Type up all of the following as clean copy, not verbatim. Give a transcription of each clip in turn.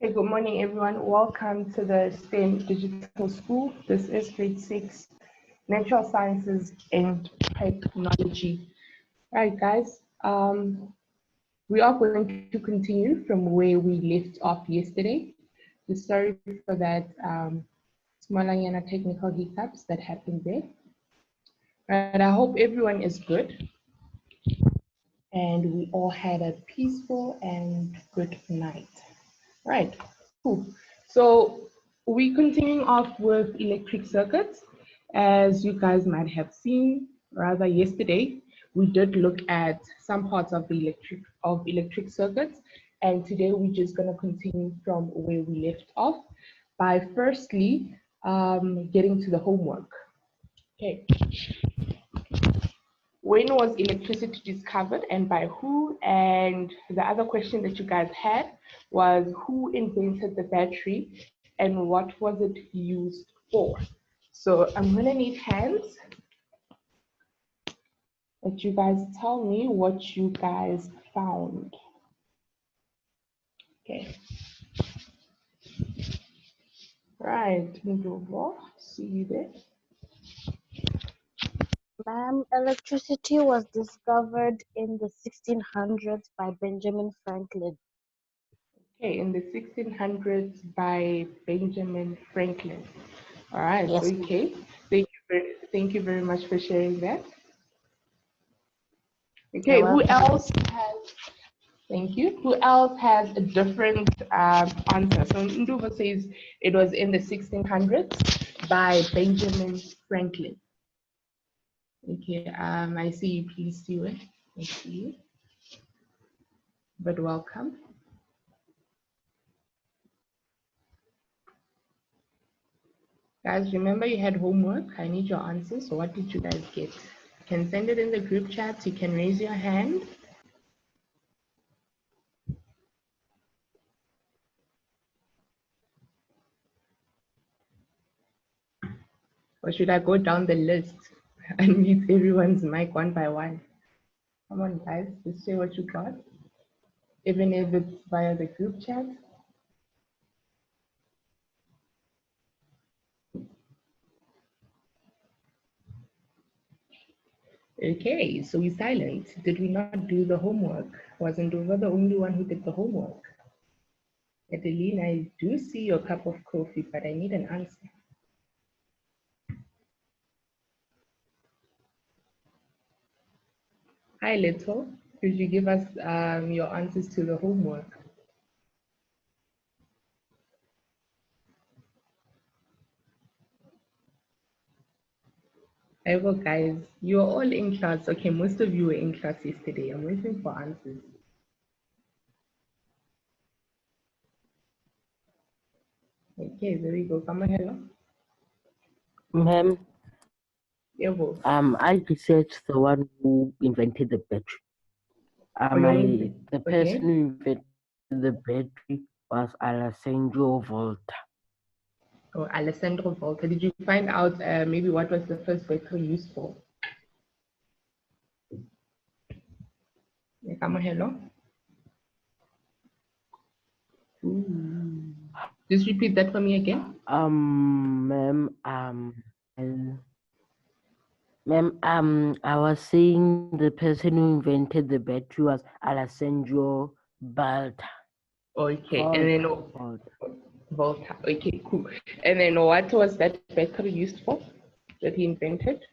Hey, good morning, everyone. Welcome to the STEM Digital School. This is grade 6, Natural Sciences and Technology. All right, guys. We are going to continue from where we left off yesterday. Sorry for that small technical hiccups that happened there. But I hope everyone is good and we all had a peaceful and good night. Right, cool. So we continuing off with electric circuits. As you guys might have seen, rather yesterday, we did look at some parts of the electric circuits, and today we're just going to continue from where we left off by firstly getting to the homework. Okay. When was electricity discovered and by who? And the other question that you guys had was who invented the battery and what was it used for? So I'm gonna need hands that you guys tell me what you guys found. Okay. Right, Ndubo, see you there. Ma'am, electricity was discovered in the 1600s by Benjamin Franklin. Okay, in the 1600s by Benjamin Franklin. All right, Yes. okay. Thank you very much for sharing that. Okay, who else has, thank you. Who else has a different answer? So Nduva says it was in the 1600s by Benjamin Franklin. Okay, I see you, please do it. I see you. But welcome. Guys, remember you had homework. I need your answers. So what did you guys get? You can send it in the group chat. You can raise your hand. Or should I go down the list and mute everyone's mic one by one? Come on, guys, just say what you got, even if it's via the group chat. Okay, so we're silent. Did we not do the homework? Wasn't Dova the only one who did the homework? Adeline, I do see your cup of coffee, but I need an answer. Hi, Little. Could you give us your answers to the homework? I will, guys. You're all in class. Okay, most of you were in class yesterday. I'm waiting for answers. Okay, there we go. Come on, hello. Ma'am, Yeah, I researched the one who invented the battery. The person who invented the battery was Alessandro Volta. Oh, Alessandro Volta. Did you find out maybe what was the first battery used for? Come on, hello. Ooh. Just repeat that for me again. Ma'am, I was saying the person who invented the battery was Alessandro Volta. Okay, and then Volta. Okay, cool. And then what was that battery used for that he invented?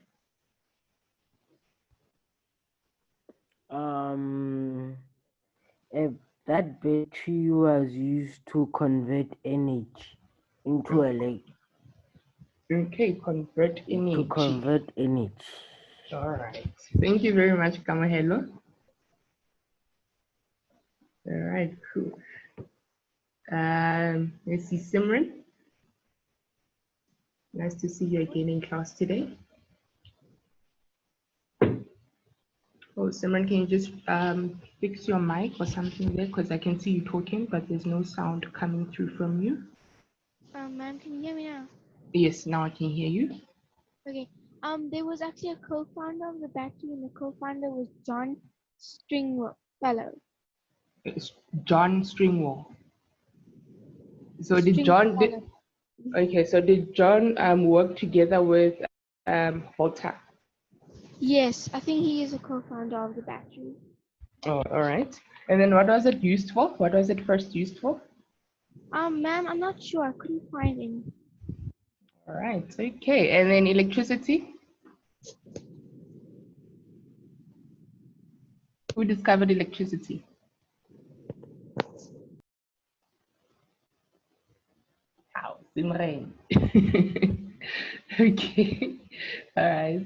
That battery was used to convert energy into electricity. Okay, convert energy. To convert energy. All right. Thank you very much, Kamahelo. All right, cool. Let's see, Simran. Nice to see you again in class today. Oh, Simran, can you just fix your mic or something there? Because I can see you talking, but there's no sound coming through from you. Ma'am, can you hear me now? Yes, now I can hear you. Okay. There was actually a co-founder of the battery, and the co-founder was John Stringfellow. It's John Stringwell. So did String John color. okay, so did John work together with Volta? Yes, I think he is a co-founder of the battery. Oh, all right. And then what was it used for? What was it first used for? Ma'am, I'm not sure. I couldn't find any. All right. Okay. And then electricity? Who discovered electricity? How? Simran. Okay. All right.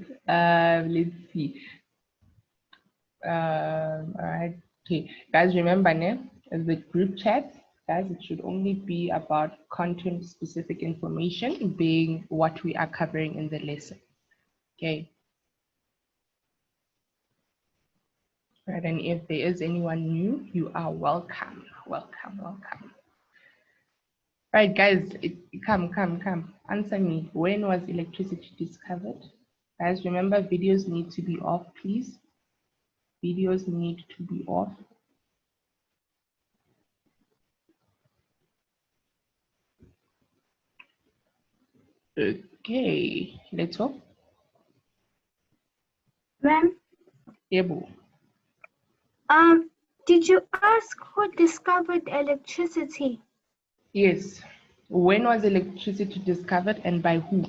Let's see. All right. Okay. Guys, remember, the group chat, guys, it should only be about content specific information being what we are covering in the lesson. Okay. Right. And if there is anyone new, you are welcome. Welcome. Welcome. Right, guys, come. Answer me. When was electricity discovered? Guys, remember, videos need to be off, please. Videos need to be off. Okay, let's go. Ma'am, Able. did you ask who discovered electricity? Yes. When was electricity discovered and by who?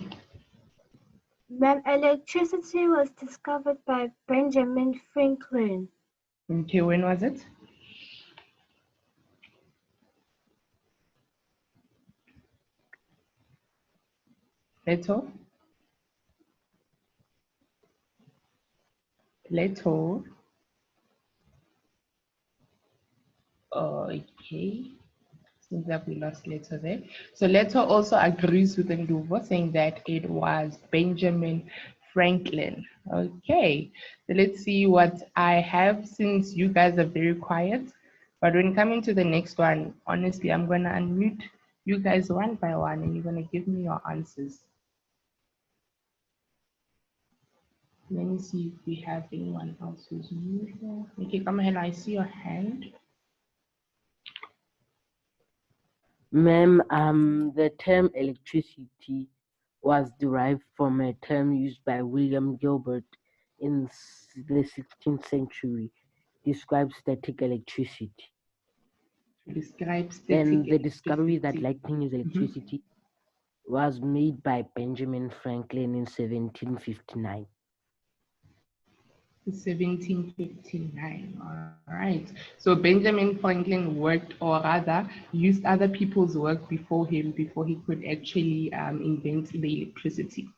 Ma'am, electricity was discovered by Benjamin Franklin. Okay, when was it? Leto. Leto. Okay. Seems that we lost Leto there. So Leto also agrees with Nduvo, saying that it was Benjamin Franklin. Okay. So let's see what I have, since you guys are very quiet. But when coming to the next one, honestly, I'm going to unmute you guys one by one and you're going to give me your answers. Let me see if we have anyone else who's new here. Okay, come ahead. I see your hand. Ma'am, the term electricity was derived from a term used by William Gilbert in the 16th century to describe static electricity. Describe Then static the discovery that electricity. lightning is electricity was made by Benjamin Franklin in 1759. 1759. All right. So Benjamin Franklin worked, or rather, used other people's work before him, before he could actually invent the electricity.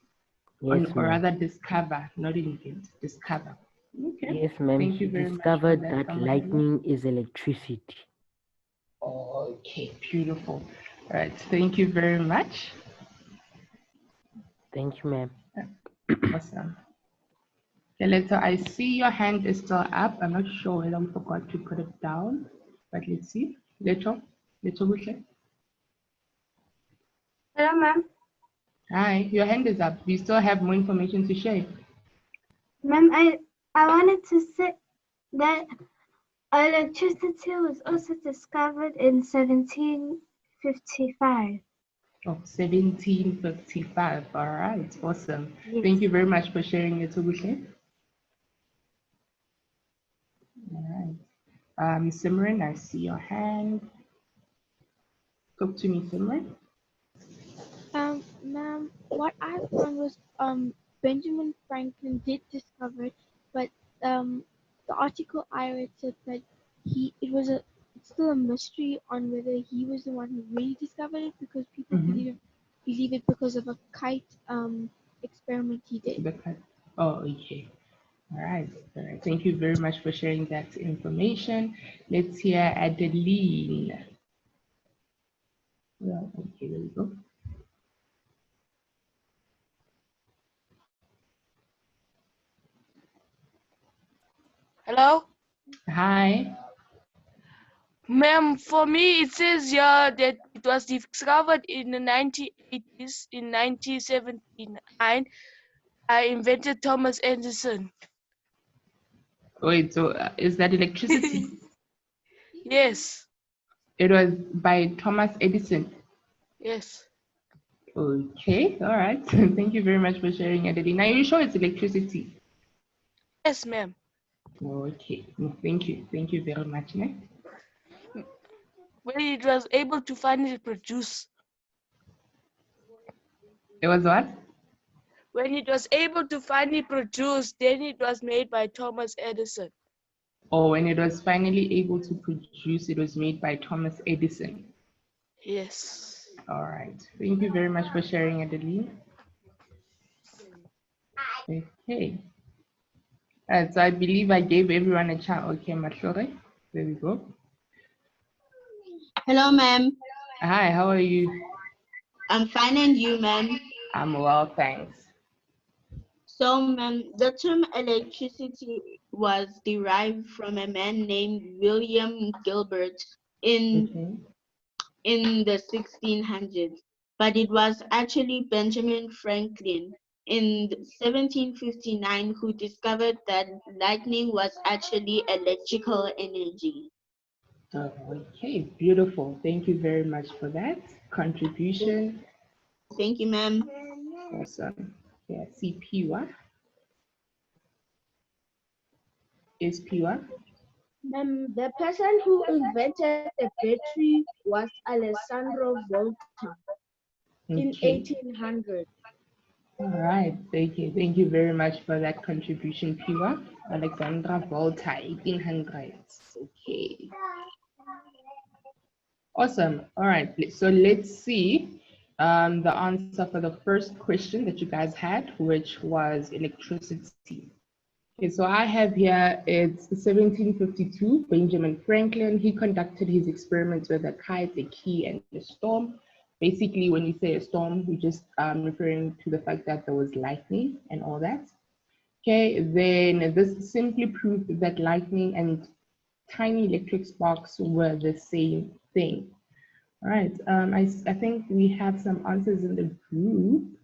Yes, Or ma'am. rather, discover, not invent, discover. Okay. Yes, ma'am. Thank He you very much for discovered that. that lightning is electricity. Okay, beautiful. All right. Thank you very much. Thank you, ma'am. Awesome. Okay, Leto, I see your hand is still up. I'm not sure whether we forgot to put it down, but let's see. Leto, Buhle. Hello, ma'am. Hi, your hand is up. We still have more information to share. Ma'am, I wanted to say that electricity was also discovered in 1755. Oh, 1755. All right, awesome. Yes. Thank you very much for sharing it, Buhle. All right. Simran, I see your hand. Talk to me, Simran. Ma'am, what I found was Benjamin Franklin did discover it, but the article I read said that it's still a mystery on whether he was the one who really discovered it, because people believe it because of a kite experiment he did. Oh, okay. All right. All right. Thank you very much for sharing that information. Let's hear Adeline. Yeah, okay, there we go. Hello? Hi. Ma'am, for me it says here that it was discovered in the 1980s, in 1979. I invented Thomas Edison. Wait, so is that electricity? Yes. It was by Thomas Edison. Yes. Okay, all right. Thank you very much for sharing, Adeline. Are you sure it's electricity? Yes, ma'am. Okay, thank you. Thank you very much. Ne? When it was able to finally produce. It was what? When it was able to finally produce, then it was made by Thomas Edison. Oh, when it was finally able to produce, it was made by Thomas Edison. Yes. All right. Thank you very much for sharing, Adeline. Okay. So I believe I gave everyone a chance. Okay, Matlore. There we go. Hello, ma'am. Hi, how are you? I'm fine, and you, ma'am? I'm well, thanks. So, ma'am, the term electricity was derived from a man named William Gilbert in Okay. the 1600s, but it was actually Benjamin Franklin in 1759 who discovered that lightning was actually electrical energy. Okay, beautiful. Thank you very much for that contribution. Thank you, ma'am. Awesome. Yeah, see Piwa. Is Piwa? The person who invented the battery was Alessandro Volta in Okay. 1800. All right. Thank you very much for that contribution, Piwa. Alexandra Volta, 1800s. Okay. Awesome. All right. So let's see the answer for the first question that you guys had, which was electricity. Okay, so I have here, it's 1752, Benjamin Franklin. He conducted his experiments with a kite, a key, and a storm. Basically, when you say a storm, we're just referring to the fact that there was lightning and all that. Okay, then this simply proved that lightning and tiny electric sparks were the same thing. All right, I think we have some answers in the group.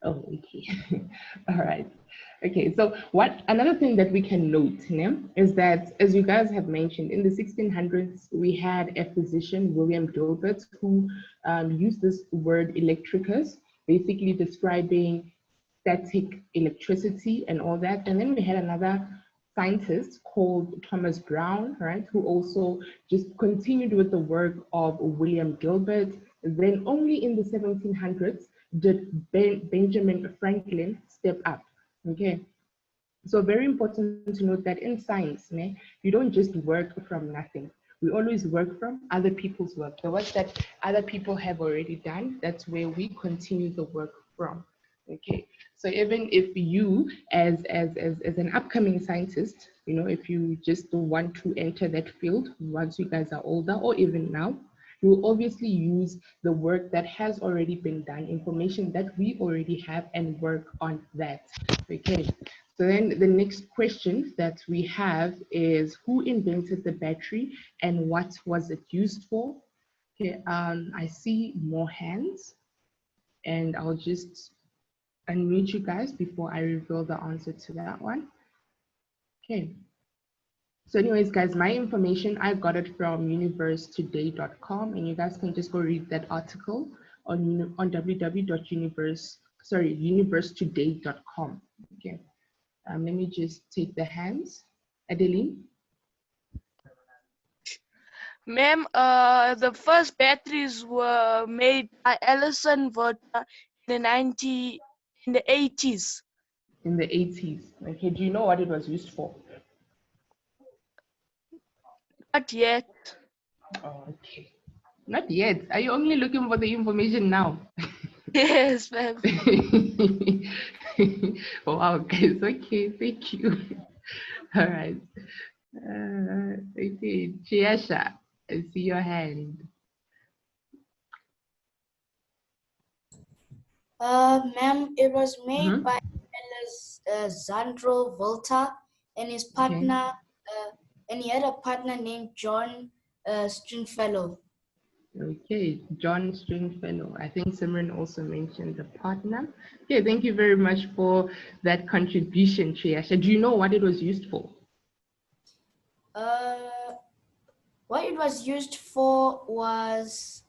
Oh, okay. All right. Okay, so another thing that we can note is that, as you guys have mentioned, in the 1600s, we had a physician, William Gilbert, who used this word electricus, basically describing static electricity and all that. And then we had another scientist called Thomas Brown, right, who also just continued with the work of William Gilbert. Then only in the 1700s did Benjamin Franklin step up. Okay, so very important to note that in science, you don't just work from nothing. We always work from other people's work. The work that other people have already done, that's where we continue the work from. Okay, so even if you, as an upcoming scientist, if you just want to enter that field once you guys are older, or even now, you will obviously use the work that has already been done, information that we already have, and work on that. Okay, so then the next question that we have is, who invented the battery and what was it used for? Okay, I see more hands, and I'll just unmute you guys before I reveal the answer to that one. Okay. So anyways, guys, my information, I got it from universetoday.com, and you guys can just go read that article on universetoday.com. Okay. Let me just take the hands. Adeline? Ma'am, the first batteries were made by Alison Volta in the 80s. In the 80s. Okay, do you know what it was used for? Not yet. Oh, okay. Not yet. Are you only looking for the information now? Yes, ma'am. Wow, guys. Okay, thank you. All right. Okay, Chiasha, I see your hand. Ma'am, it was made Mhm. by Alessandro Volta and his partner, and he had a partner named John Stringfellow. Okay, John Stringfellow. I think Simran also mentioned the partner. Okay, thank you very much for that contribution, Chiasha. Do you know what it was used for? What it was used for was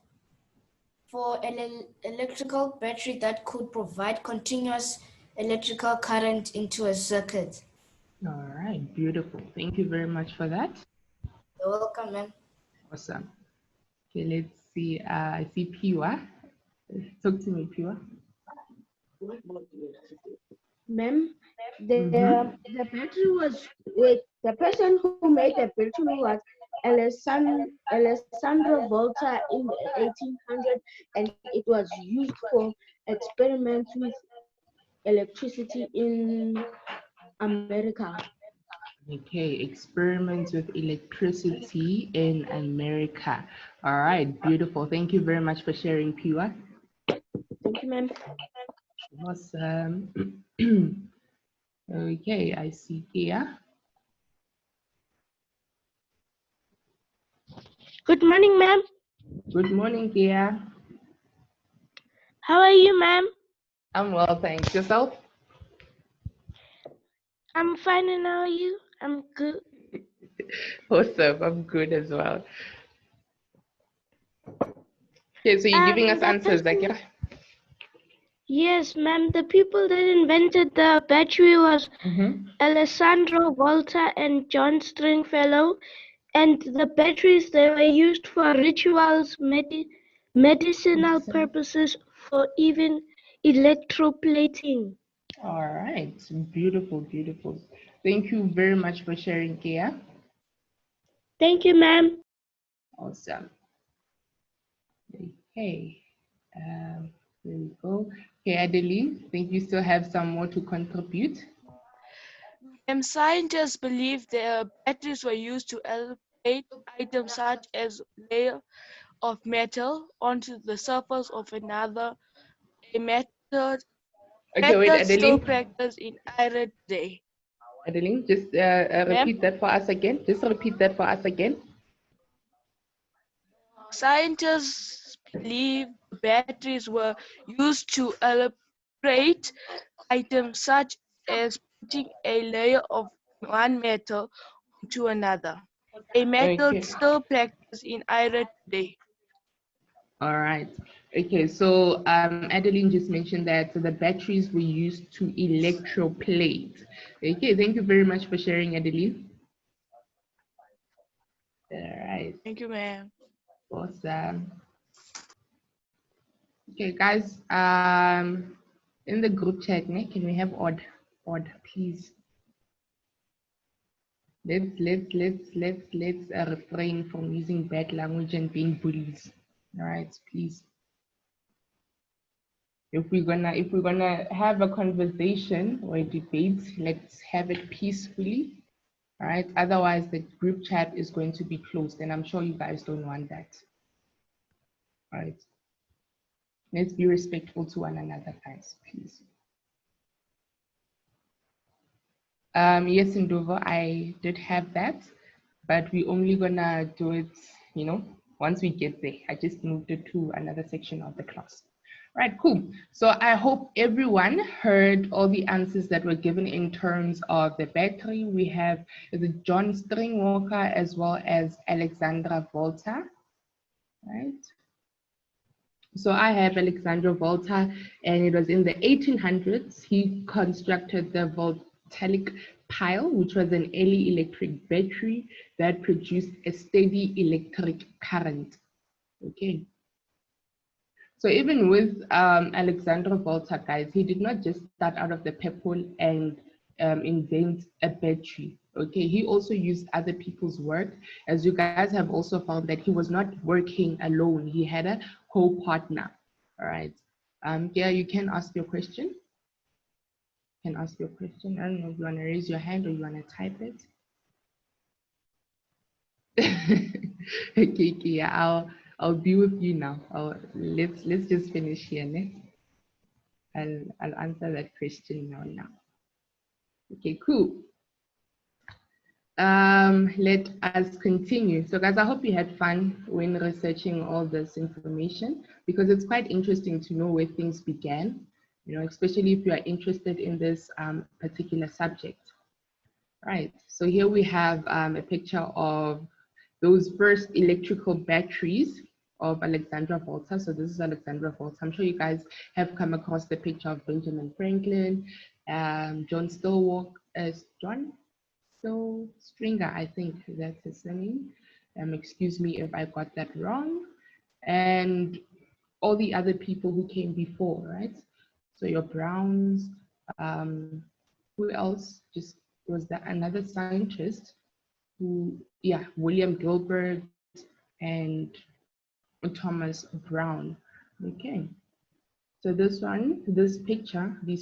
for an electrical battery that could provide continuous electrical current into a circuit. All right, beautiful. Thank you very much for that. You're welcome, ma'am. Awesome. Okay, let's see. I see Piwa. Talk to me, Piwa. Ma'am, the battery was the person who made the battery was Alessandro Volta in the 1800s, and it was used for experiments with electricity in America. Okay, experiments with electricity in America. All right, beautiful. Thank you very much for sharing, Piwa. Thank you, ma'am. Awesome. Okay, I see Kia. Good morning, ma'am. Good morning, Kia. How are you, ma'am? I'm well, thanks. Yourself? I'm fine, and how are you? I'm good. Awesome, I'm good as well. Okay, so you're giving us answers, Zakira? Yes, ma'am. The people that invented the battery was Alessandro Volta and John Stringfellow, and the batteries they were used for rituals, medicinal purposes, for even electroplating. All right, beautiful, beautiful. Thank you very much for sharing, Kia. Thank you, ma'am. Awesome. Okay, there we go. Okay, Adeline, think you still have some more to contribute? Scientists believe the batteries were used to elevate items such as layer of metal onto the surface of another, a method Okay, wait, still Adeline. practiced in Iran today. Adeline, just repeat that for us again. Just repeat that for us again. Scientists believe batteries were used to elevate items such as putting a layer of one metal onto another, a method still practiced in Iran today. All right. Okay, so Adeline just mentioned that the batteries were used to electroplate. Okay, thank you very much for sharing, Adeline. All right. Thank you, ma'am. Awesome. Okay, guys, in the group chat, can we have odd, please? Let's refrain from using bad language and being bullies. All right, please. If we're gonna have a conversation or a debate, let's have it peacefully. All right. Otherwise, the group chat is going to be closed, and I'm sure you guys don't want that. All right. Let's be respectful to one another, guys, please. Yes, in Dover, I did have that, but we're only gonna do it, once we get there. I just moved it to another section of the class. Right, cool. So I hope everyone heard all the answers that were given in terms of the battery. We have the John Stringwalker as well as Alexandra Volta, right? So I have Alexandra Volta, and it was in the 1800s. He constructed the voltaic pile, which was an early electric battery that produced a steady electric current. Okay. So even with Alexandra Volta, guys, he did not just start out of the purple and invent a battery. Okay, he also used other people's work. As you guys have also found that he was not working alone. He had a co-partner. All right. Yeah, you can ask your question. You can ask your question. I don't know if you want to raise your hand or you want to type it. Okay, yeah, I'll be with you now. Let's just finish here. I'll answer that question now. Okay, cool. Let us continue. So guys, I hope you had fun when researching all this information, because it's quite interesting to know where things began, especially if you are interested in this particular subject. Right, so here we have a picture of those first electrical batteries of Alexandra Volta. So this is Alexandra Volta. I'm sure you guys have come across the picture of Benjamin Franklin, John Stringer, I think that's his name. Excuse me if I got that wrong. And all the other people who came before, right? So your Browns, who else? Just was that another scientist who, yeah, William Gilbert and Thomas Brown. Okay. So these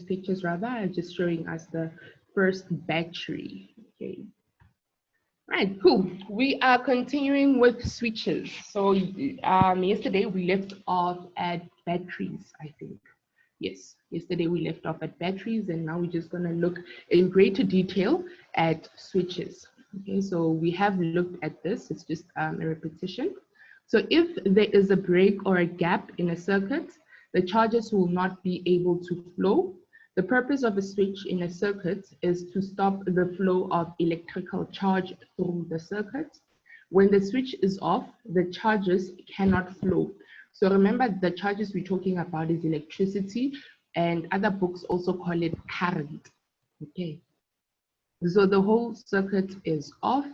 pictures rather, are just showing us the first battery. Okay. Right, cool. We are continuing with switches. So yesterday we left off at batteries, I think. Yes, yesterday we left off at batteries, and now we're just going to look in greater detail at switches. Okay, so we have looked at this. It's just a repetition. So if there is a break or a gap in a circuit, the charges will not be able to flow. The purpose of a switch in a circuit is to stop the flow of electrical charge through the circuit. When the switch is off, the charges cannot flow. So remember, the charges we're talking about is electricity, and other books also call it current. Okay. So the whole circuit is off.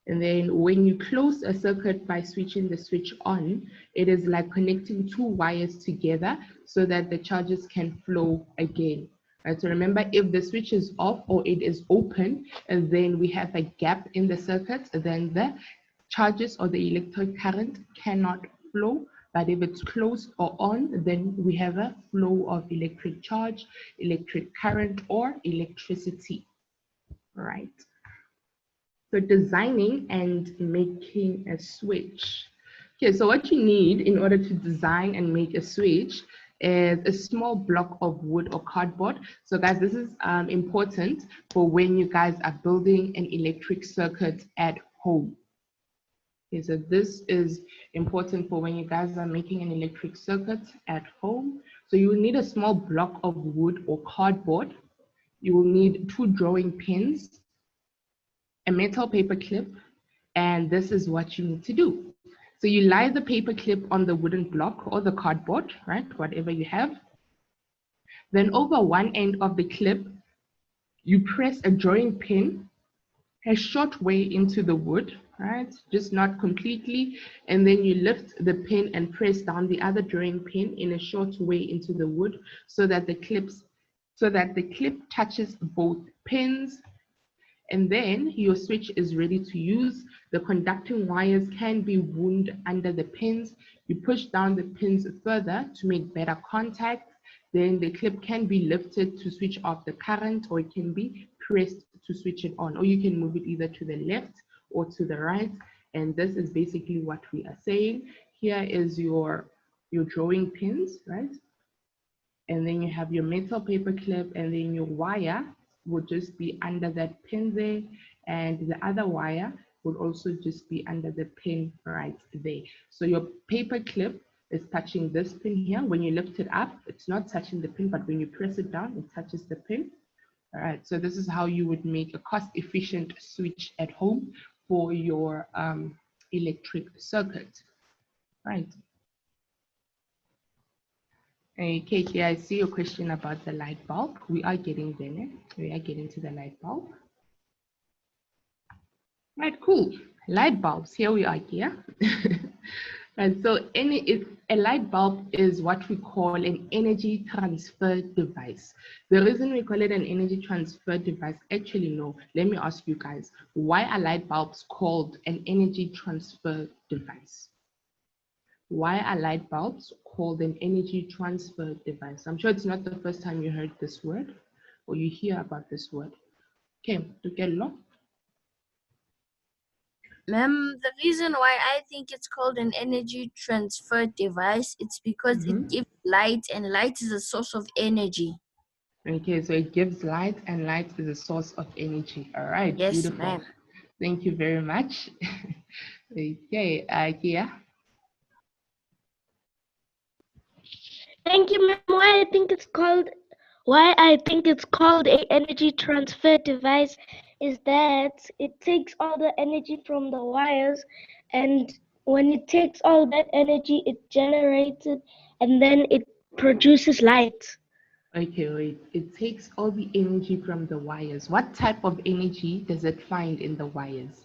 And then when you close a circuit by switching the switch on, it is like connecting two wires together so that the charges can flow again. Right, so remember, if the switch is off or it is open, and then we have a gap in the circuit, then the charges or the electric current cannot flow. But if it's closed or on, then we have a flow of electric charge, electric current, or electricity. Right. So designing and making a switch. Okay, so what you need in order to design and make a switch is a small block of wood or cardboard. So guys, this is important for when you guys are building an electric circuit at home. Okay, so this is important for when you guys are making an electric circuit at home. So you will need a small block of wood or cardboard. You will need 2 drawing pins, a metal paper clip, and this is what you need to do. So you lie the paper clip on the wooden block or the cardboard, right? Whatever you have. Then over one end of the clip, you press a drawing pin a short way into the wood, right? Just not completely. And then you lift the pin and press down the other drawing pin in a short way into the wood so that the clip touches both pins. And then your switch is ready to use. The conducting wires can be wound under the pins. You push down the pins further to make better contact. Then the clip can be lifted to switch off the current, or it can be pressed to switch it on, or you can move it either to the left or to the right. And this is basically what we are saying. Here is your drawing pins, right? And then you have your metal paper clip, and then your wire would just be under that pin there, and the other wire would also just be under the pin right there. So your paper clip is touching this pin here. When you lift it up, it's not touching the pin, but when you press it down, it touches the pin. All right, so this is how you would make a cost-efficient switch at home for your electric circuit. Right. Okay, here I see your question about the light bulb. We are getting there. We are getting to the light bulb. Right, cool. Light bulbs, here we are here. And so a light bulb is what we call an energy transfer device. The reason we call it an energy transfer device, actually no, let me ask you guys, why are light bulbs called an energy transfer device? Why are light bulbs called an energy transfer device? I'm sure it's not the first time you heard this word or you hear about this word. Okay, Tukello. Ma'am, the reason why I think it's called an energy transfer device, it's because it gives light, and light is a source of energy. Okay, so it gives light, and light is a source of energy. All right, yes, beautiful. Ma'am. Thank you very much. Okay, Kia. Thank you, ma'am. Why I think it's called a energy transfer device is that it takes all the energy from the wires, and when it takes all that energy, it generates it, and then it produces light. Okay, wait. It takes all the energy from the wires. What type of energy does it find in the wires?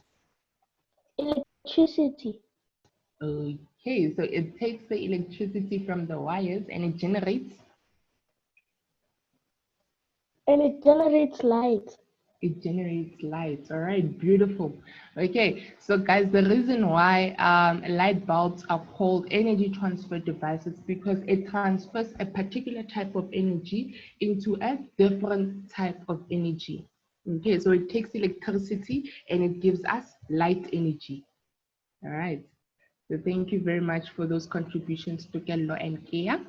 Electricity. Okay, so it takes the electricity from the wires and it generates. And it generates light. It generates light. All right, beautiful. Okay, so guys, the reason why light bulbs are called energy transfer devices because it transfers a particular type of energy into a different type of energy. Okay, so it takes electricity and it gives us light energy. All right, so thank you very much for those contributions to Kello and Kia.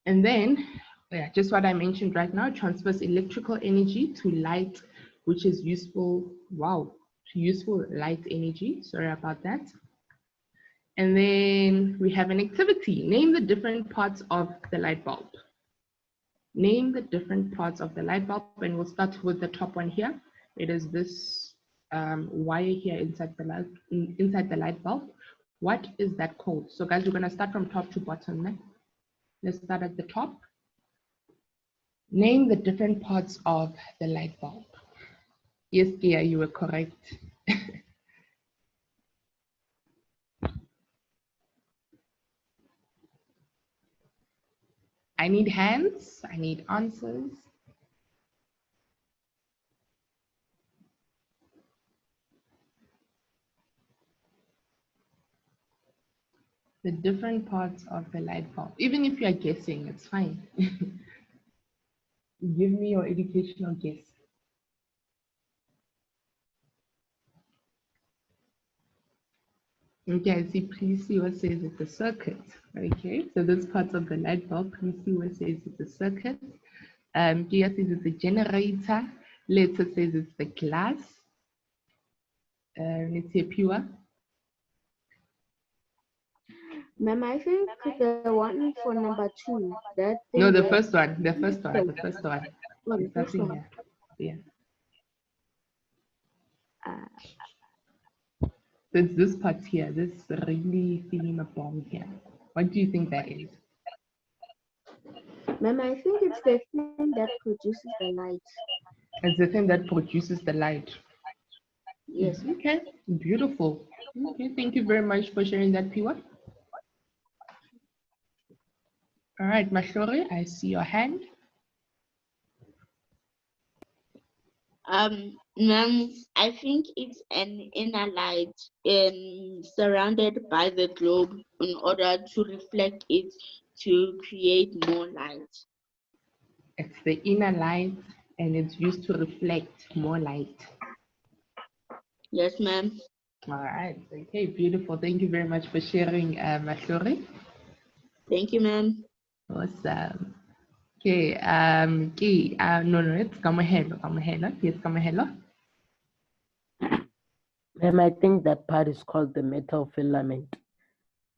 And then, yeah, just what I mentioned right now, transfers electrical energy to light, which is useful, wow, to useful light energy. Sorry about that. And then we have an activity. Name the different parts of the light bulb. Name the different parts of the light bulb, and we'll start with the top one here. It is this wire here inside the light bulb. What is that called? So guys, we're gonna start from top to bottom now. Let's start at the top. Name the different parts of the light bulb. Yes, Kia, you were correct. I need hands. I need answers. The different parts of the light bulb. Even if you are guessing, it's fine. Give me your educational guess. Okay, I see. Please see what says it's the circuit. Okay, so this part of the light bulb, please see what says it's the circuit. Kia says it's the generator. Letter says it's the glass. Let's say pure. Ma'am, I think the one for number 2. That thing No, the that- first one. The first one. The first one. Oh, the It's first nothing one. here. Yeah. Uh, So it's this part here. This really feeling a bomb here. What do you think that is? Ma'am, I think it's the thing that produces the light. It's the thing that produces the light. Yes. Okay, beautiful. Okay, thank you very much for sharing that, Piwa. All right, Mashori, I see your hand. Ma'am, I think it's an inner light surrounded by the globe in order to reflect it to create more light. It's the inner light and it's used to reflect more light. Yes, ma'am. All right, okay, beautiful. Thank you very much for sharing, Mashori. Thank you, ma'am. Awesome. Okay, no, it's Kamahelo. Yes, Kamahelo. I think that part is called the metal filament.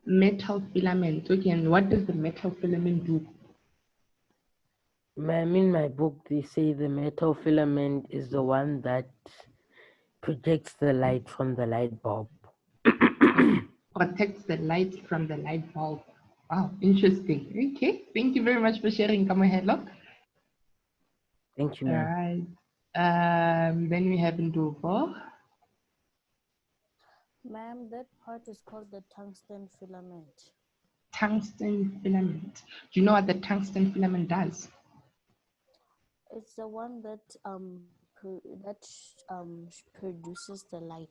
Metal filament. Okay, and what does the metal filament do? In my book, they say the metal filament is the one that projects the light from the light bulb. Protects the light from the light bulb. Wow, interesting. Okay, thank you very much for sharing, Kamahelo. Thank you, All ma'am. right. Then we have Ndubo. Ma'am, that part is called the tungsten filament. Tungsten filament. Do you know what the tungsten filament does? It's the one that produces the light.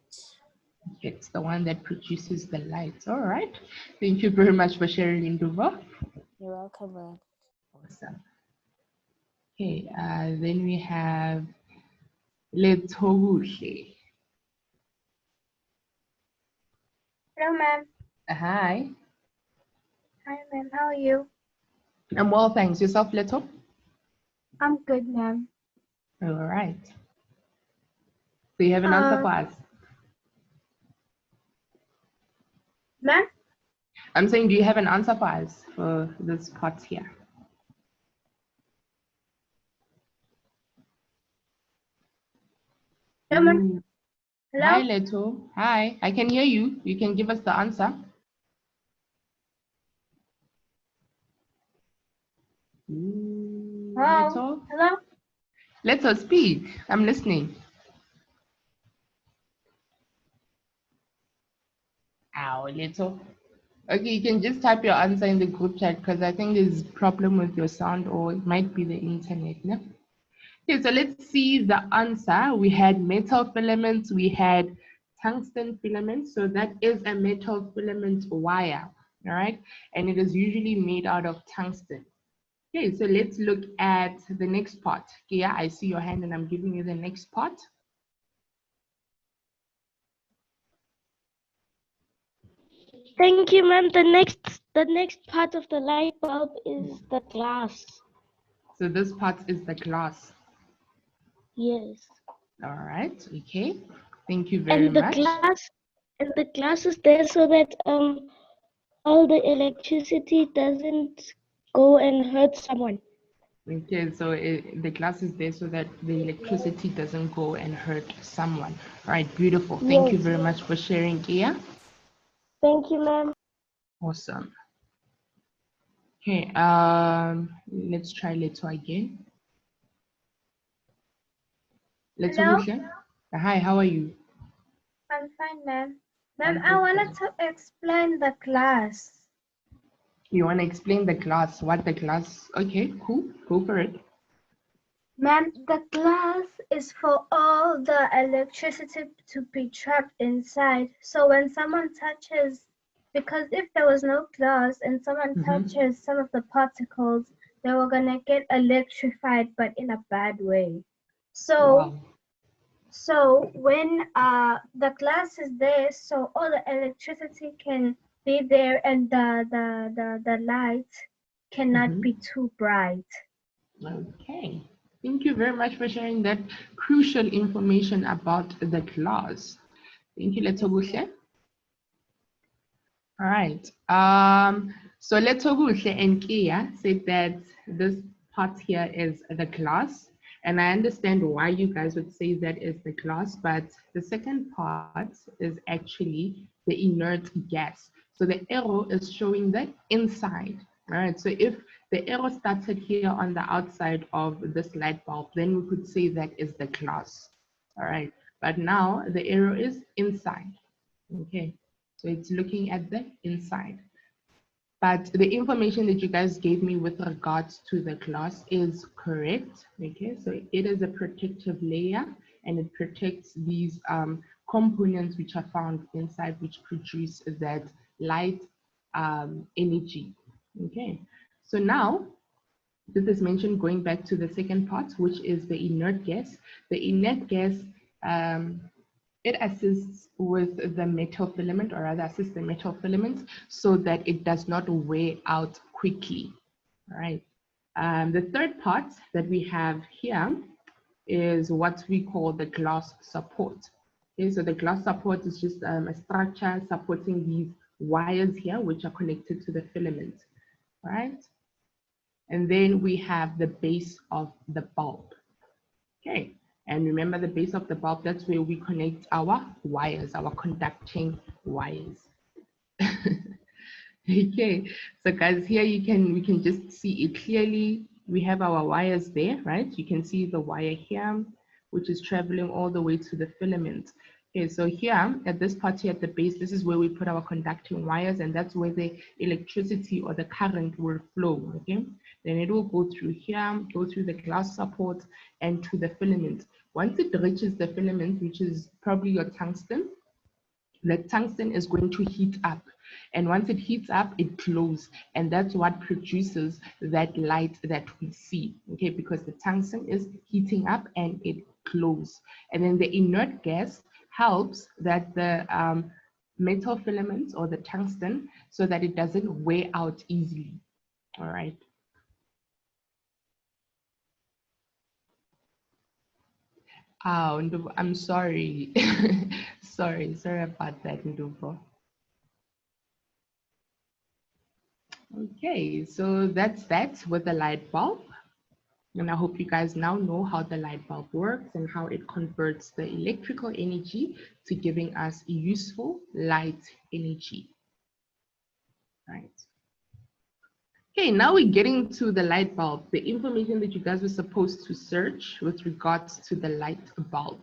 It's the one that produces the lights. All right. Thank you very much for sharing, Ndubo. You're welcome, ma'am. Awesome. Okay, then we have Letohuhle. Hello, ma'am. Hi. Hi, ma'am. How are you? I'm well, thanks. Yourself, Leto? I'm good, ma'am. All right. So you have an answer for us? Ma'am? I'm saying, do you have an answer for us for this part here? Hello, ma'am. Hi, Hello? Leto. Hi, I can hear you. You can give us the answer. Oh, Leto? hello? Leto, speak. I'm listening. Ow, Leto. Okay, you can just type your answer in the group chat because I think there's a problem with your sound or it might be the internet. No? Okay, so let's see the answer. We had metal filaments, we had tungsten filaments. So that is a metal filament wire, all right? And it is usually made out of tungsten. Okay, so let's look at the next part. Kia, I see your hand and I'm giving you the next part. Thank you, ma'am. The next part of the light bulb is the glass. So this part is the glass. Yes. All right, okay. Thank you very And the much. glass is there so that all the electricity doesn't go and hurt someone. Okay, so the glass is there so that the electricity doesn't go and hurt someone. All right, beautiful. Thank you Yes. very much for sharing, Kia. Thank you, ma'am. Awesome. Okay, let's try Leto again. Leto Hello? Buhle. Hi, how are you? I'm fine, ma'am. Ma'am, I'm I good, wanted thanks. to explain the class. You want to explain the glass, what the glass, okay, cool, go for it. Ma'am, the glass is for all the electricity to be trapped inside. So when someone touches, because if there was no glass and someone touches some of the particles, they were gonna get electrified, but in a bad way. So Wow. So when the glass is there, so all the electricity can be there and the light cannot be too bright. Okay. Thank you very much for sharing that crucial information about the glass. Thank you, Leto Buhle. All right. So Leto Buhle and Kia said that this part here is the glass. And I understand why you guys would say that is the glass, but the second part is actually the inert gas. So the arrow is showing the inside. All right. So if the arrow started here on the outside of this light bulb, then we could say that is the glass. All right. But now the arrow is inside. Okay. So it's looking at the inside. But the information that you guys gave me with regards to the glass is correct. Okay, so it is a protective layer and it protects these components which are found inside, which produce that light energy. Okay, so now this is mentioned going back to the second part, which is the inert gas. The inert gas um, it assists with the metal filament, or rather assists the metal filament so that it does not wear out quickly. All right. The third part that we have here is what we call the glass support. Okay, so the glass support is just a structure supporting these wires here, which are connected to the filament. All right. And then we have the base of the bulb. Okay, and remember the base of the bulb, that's where we connect our wires, our conducting wires. Okay, so guys, here we can just see it clearly. We have our wires there, right? You can see the wire here, which is traveling all the way to the filament. Okay, so here at this part here at the base, this is where we put our conducting wires, and that's where the electricity or the current will flow. Okay, then it will go through here, go through the glass support and to the filament. Once it reaches the filament, which is probably your tungsten, the tungsten is going to heat up, and once it heats up it glows, and that's what produces that light that we see. Okay, because the tungsten is heating up and it glows, and then the inert gas helps that the metal filaments or the tungsten so that it doesn't wear out easily. All right. Oh, Ndubo, I'm sorry. sorry about that, Ndubo. Okay, so that's that with the light bulb. And I hope you guys now know how the light bulb works and how it converts the electrical energy to giving us useful light energy. Right. Okay, now we're getting to the light bulb, the information that you guys were supposed to search with regards to the light bulb.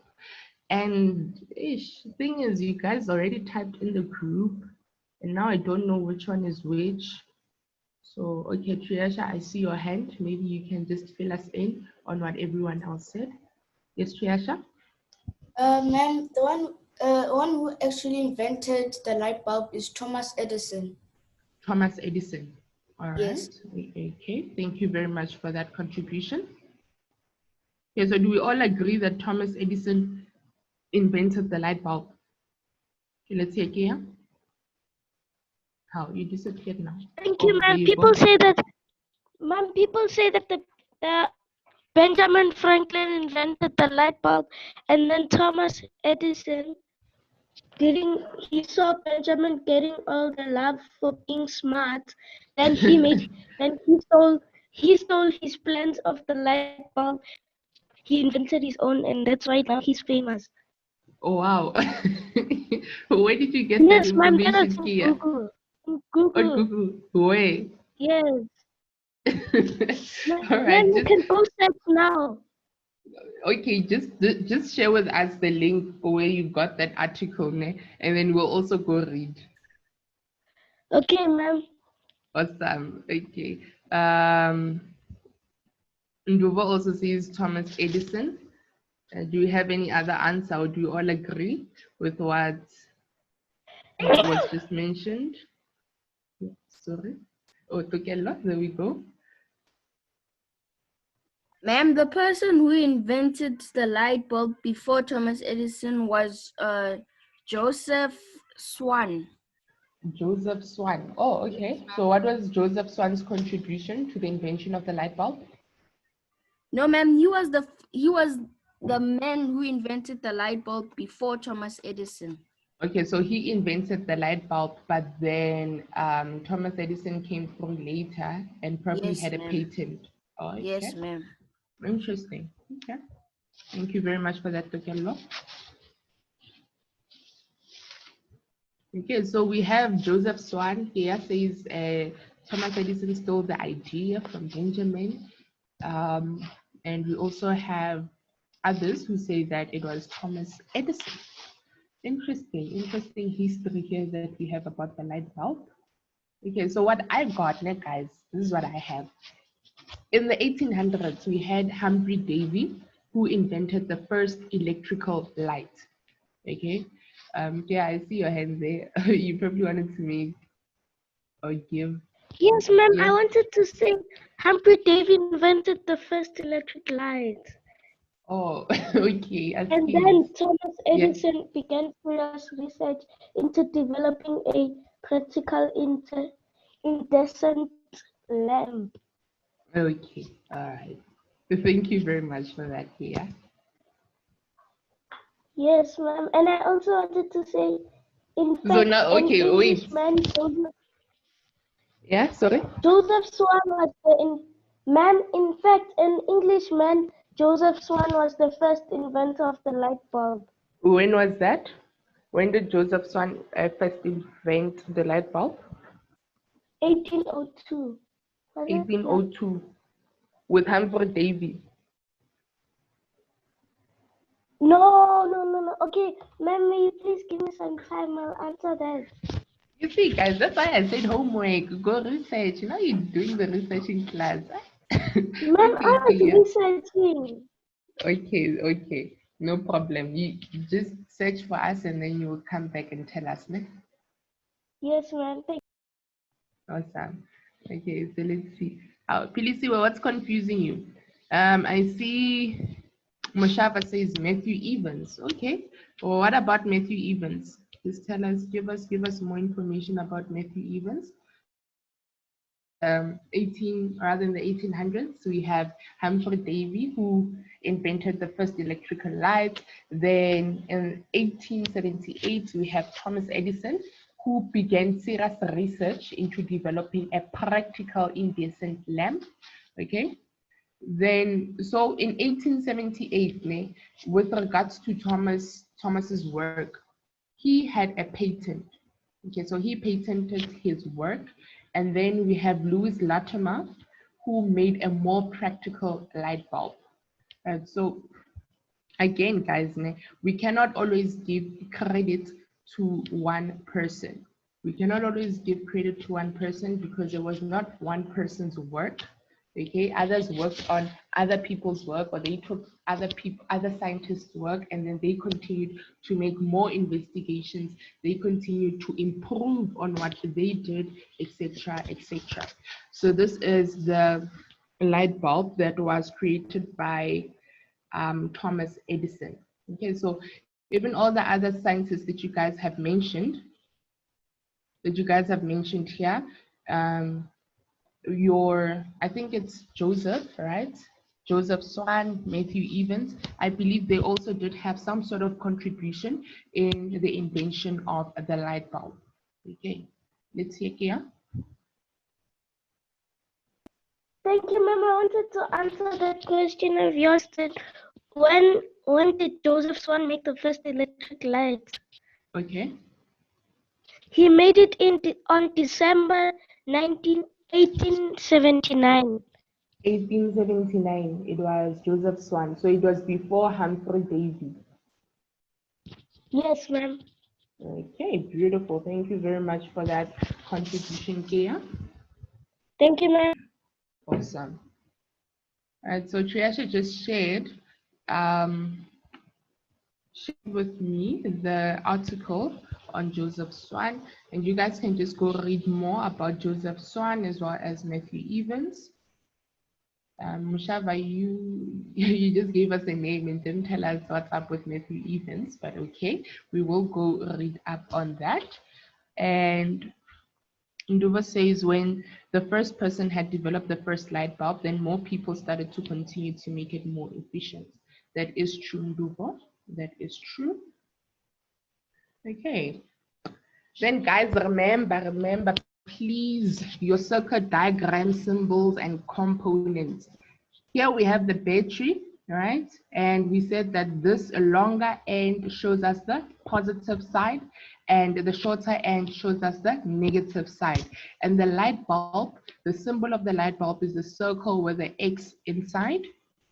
And thing is, you guys already typed in the group, and now I don't know which one is which. So, okay, Triasha, I see your hand. Maybe you can just fill us in on what everyone else said. Yes, Triasha? Ma'am, the one who actually invented the light bulb is Thomas Edison. Thomas Edison. All right. Yes. Okay, thank you very much for that contribution. Okay, so do we all agree that Thomas Edison invented the light bulb? Okay, let's see again. How you disappeared now? Thank you, there ma'am. you People go. say that, the Benjamin Franklin invented the light bulb, and then Thomas Edison he saw Benjamin getting all the love for being smart. Then he stole his plans of the light bulb. He invented his own, and that's why now he's famous. Oh wow. Where did you get that Yes, ma'am. That information, is in Kia? Google. In On Google. Google. Where? Yes. All Ma'am, right. you can post that now. Okay, just share with us the link where you got that article, ne? And then we'll also go read. Okay, ma'am. Awesome. Okay. Nduva also says Thomas Edison. Do you have any other answer, or do you all agree with what was just mentioned? Sorry. Oh, Tokelo, there we go. Ma'am, the person who invented the light bulb before Thomas Edison was Joseph Swan. Joseph Swan. Oh, okay. So what was Joseph Swan's contribution to the invention of the light bulb? No, ma'am, he was the man who invented the light bulb before Thomas Edison. Okay, so he invented the light bulb, but then Thomas Edison came through later and probably Yes, had a ma'am. patent. Oh, okay. Yes, ma'am. Interesting. Okay. Thank you very much for that, Tokelo. Okay, so we have Joseph Swan here says Thomas Edison stole the idea from Benjamin. And we also have others who say that it was Thomas Edison. Interesting history here that we have about the light bulb. Okay, so what I got, guys, this is what I have. In the 1800s, we had Humphrey Davy, who invented the first electrical light. Okay, yeah, I see your hand there. You probably wanted to make or give. Yes, ma'am. Yes. I wanted to say Humphrey Davy invented the first electric light. Oh, okay. And then Thomas Edison began serious research into developing a practical incandescent lamp. Okay, all right. Thank you very much for that, Kia. Yes, ma'am. And I also wanted to say, in fact, So now, okay, an wait. Englishman, Yeah, sorry. Joseph Swan was man. In fact, an Englishman, Joseph Swan, was the first inventor of the light bulb. When was that? When did Joseph Swan first invent the light bulb? 1802. 1802, with Humphrey Davy. No. Okay, ma'am, may you please give me some time? I'll answer that. You see, guys, that's why I said homework. Go research. Now you're doing the research in class. Ma'am, I was researching. Okay. No problem. You just search for us and then you will come back and tell us. Ne? Yes, ma'am. Awesome. Okay, so let's see. Pilisiwe, what's confusing you? I see Moshava says Matthew Evans. Okay. Well, what about Matthew Evans? Just tell us, give us more information about Matthew Evans. In the 1800s, we have Humphrey Davy, who invented the first electrical light. Then in 1878, we have Thomas Edison, who began serious research into developing a practical incandescent lamp. Okay. Then, so in 1878, with regards to Thomas's work, he had a patent. Okay, so he patented his work. And then we have Louis Latimer, who made a more practical light bulb. So again, guys, we cannot always give credit to one person. We cannot always give credit to one person because it was not one person's work. Okay, others worked on other people's work, or they took other scientists' work, and then they continued to make more investigations. They continued to improve on what they did, etc., etc. So this is the light bulb that was created by Thomas Edison. Okay, so even all the other scientists that you guys have mentioned, here, I think it's Joseph, right? Joseph Swan, Matthew Evans. I believe they also did have some sort of contribution in the invention of the light bulb. Okay, let's hear here. Thank you, Ma'am. I wanted to answer that question of yours. That when did Joseph Swan make the first electric light? Okay. He made it on December 1879. 1879, it was Joseph Swan. So it was before Humphrey Davy. Yes, ma'am. Okay, beautiful. Thank you very much for that contribution, Kia. Thank you, ma'am. Awesome. All right, so Triasha just shared with me the article on Joseph Swan, and you guys can just go read more about Joseph Swan as well as Matthew Evans. Mushava, you just gave us a name and didn't tell us what's up with Matthew Evans, but okay, we will go read up on that. And Nduva says when the first person had developed the first light bulb, then more people started to continue to make it more efficient. That is true, Nduva. That is true. Okay. Then guys, remember, please, your circuit diagram symbols and components. Here we have the battery, right? And we said that this longer end shows us the positive side and the shorter end shows us the negative side. And the light bulb, the symbol of the light bulb is the circle with the X inside,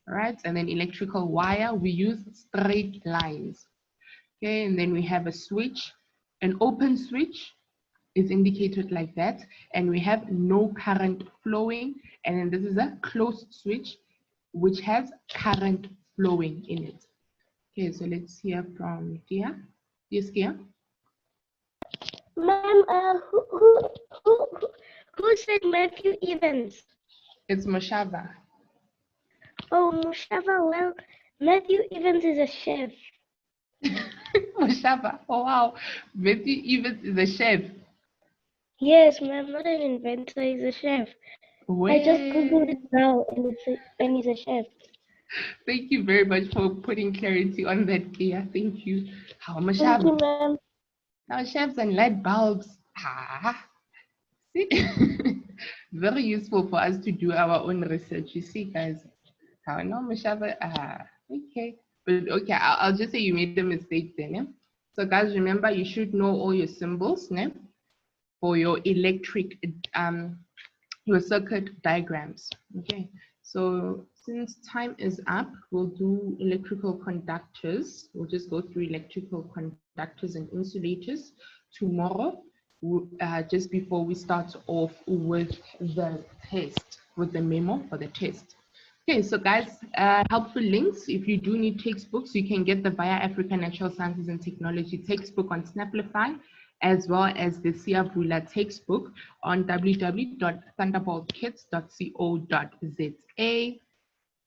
right? And then electrical wire, we use straight lines. Okay, and then we have a switch. An open switch is indicated like that, and we have no current flowing, and then this is a closed switch which has current flowing in it. Okay, so let's hear from Kia. Yes, Kia? Ma'am, who said Matthew Evans? It's Moshava. Oh, Moshava, well, Matthew Evans is a chef. Moshava, oh wow, Matthew Evans is a chef. Yes, ma'am, not an inventor, he's a chef. I just googled it now, and he's a chef. Thank you very much for putting clarity on that, Kia. Thank you. How much? Thank you, ma'am. Now, chefs and light bulbs. See? Very useful for us to do our own research. You see, guys. How no, Mashava? Okay. But okay, I'll just say you made a mistake then. Yeah? So, guys, remember you should know all your symbols, né? For your electric, your circuit diagrams. Okay. So since time is up, we'll do electrical conductors. We'll just go through electrical conductors and insulators tomorrow, just before we start off with the test, with the memo for the test. Okay, so guys, helpful links. If you do need textbooks, you can get the Via Africa Natural Sciences and Technology textbook on Snaplify, as well as the Siavula textbook on www.thunderboltkits.co.za.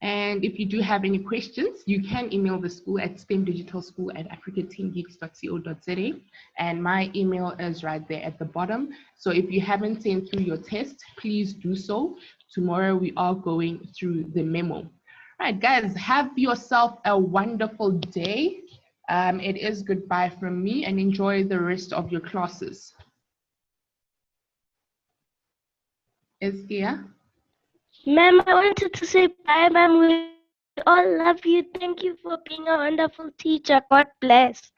And if you do have any questions, you can email the school at stemdigitalschool@africateamgeeks.co.za. And my email is right there at the bottom. So if you haven't sent through your test, please do so. Tomorrow we are going through the memo. All right, guys, have yourself a wonderful day. It is goodbye from me, and enjoy the rest of your classes. Eskia? Ma'am, I wanted to say bye, ma'am. We all love you. Thank you for being a wonderful teacher. God bless.